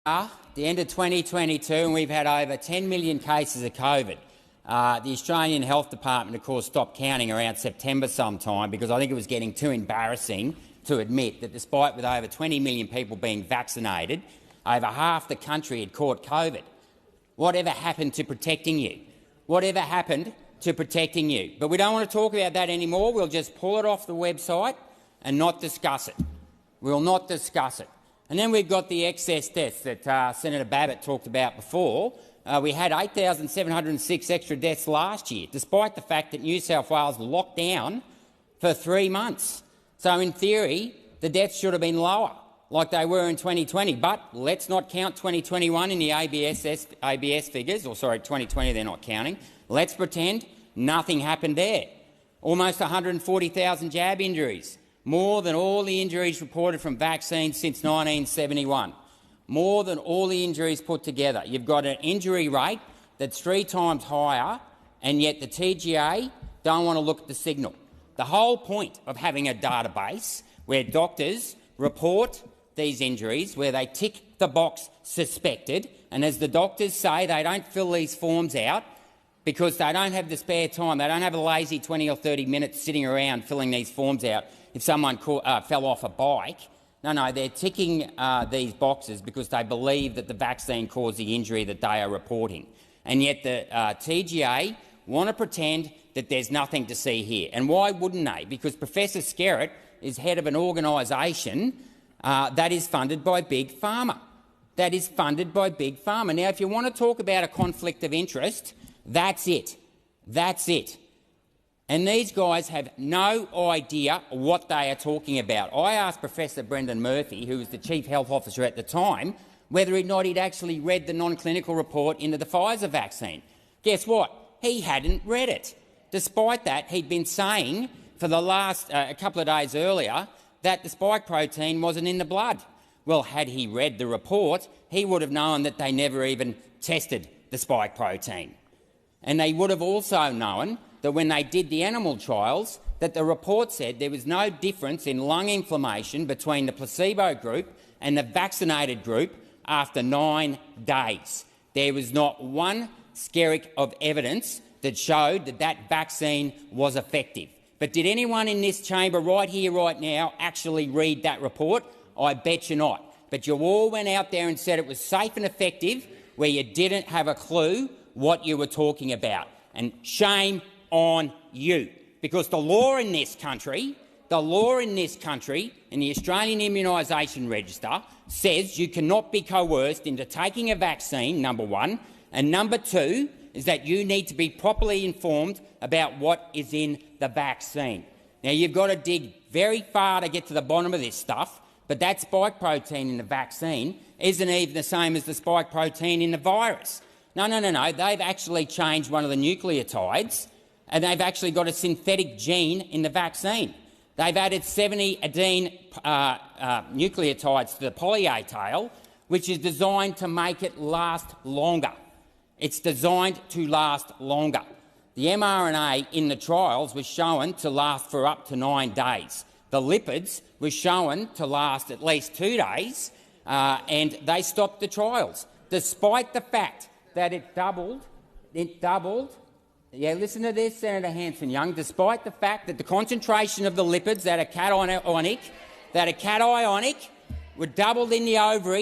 The end of 2022, and we've had over 10 million cases of COVID. The Australian Health Department, of course, stopped counting around September sometime because I think it was getting too embarrassing to admit that despite with over 20 million people being vaccinated, over half the country had caught COVID. Whatever happened to protecting you? Whatever happened to protecting you? But we don't want to talk about that anymore. We'll just pull it off the website and not discuss it. We'll not discuss it. And then we've got the excess deaths that Senator Babbitt talked about before. We had 8,706 extra deaths last year, despite the fact that New South Wales locked down for 3 months. So in theory, the deaths should have been lower, like they were in 2020. But let's not count 2021 in the ABS figures, or sorry, 2020 they're not counting. Let's pretend nothing happened there. Almost 140,000 jab injuries. More than all the injuries reported from vaccines since 1971. More than all the injuries put together. You've got an injury rate that's 3 times higher, and yet the TGA don't want to look at the signal. The whole point of having a database where doctors report these injuries, where they tick the box suspected, and as the doctors say, they don't fill these forms out because they don't have the spare time. They don't have a lazy 20 or 30 minutes sitting around filling these forms out if someone fell off a bike. No, they're ticking these boxes because they believe that the vaccine caused the injury that they are reporting. And yet the TGA want to pretend that there's nothing to see here. And why wouldn't they? Because Professor Skerritt is head of an organisation that is funded by Big Pharma. That is funded by Big Pharma. Now, if you want to talk about a conflict of interest, that's it. That's it. And these guys have no idea what they are talking about. I asked Professor Brendan Murphy, who was the Chief Health Officer at the time, whether or not he'd actually read the non-clinical report into the Pfizer vaccine. Guess what? He hadn't read it. Despite that, he'd been saying for the last a couple of days earlier that the spike protein wasn't in the blood. Well, had he read the report, he would have known that they never even tested the spike protein. And they would have also known that when they did the animal trials, that the report said there was no difference in lung inflammation between the placebo group and the vaccinated group after 9 days. There was not one skerrick of evidence that showed that that vaccine was effective. But did anyone in this chamber right here, right now, actually read that report? I bet you not. But you all went out there and said it was safe and effective where you didn't have a clue what you were talking about. And shame on you, because the law in this country, in the Australian Immunisation Register says you cannot be coerced into taking a vaccine, number one, and number two is that you need to be properly informed about what is in the vaccine. Now, you've got to dig very far to get to the bottom of this stuff, but that spike protein in the vaccine isn't even the same as the spike protein in the virus. No. They've actually changed one of the nucleotides, and they've actually got a synthetic gene in the vaccine. They've added 70 adenine nucleotides to the poly-A tail, which is designed to make it last longer. It's designed to last longer. The mRNA in the trials was shown to last for up to 9 days. The lipids were shown to last at least 2 days, and they stopped the trials, despite the fact that it doubled. Yeah, listen to this, Senator Hanson-Young. Despite the fact that the concentration of the lipids that are cationic were doubled in the ovary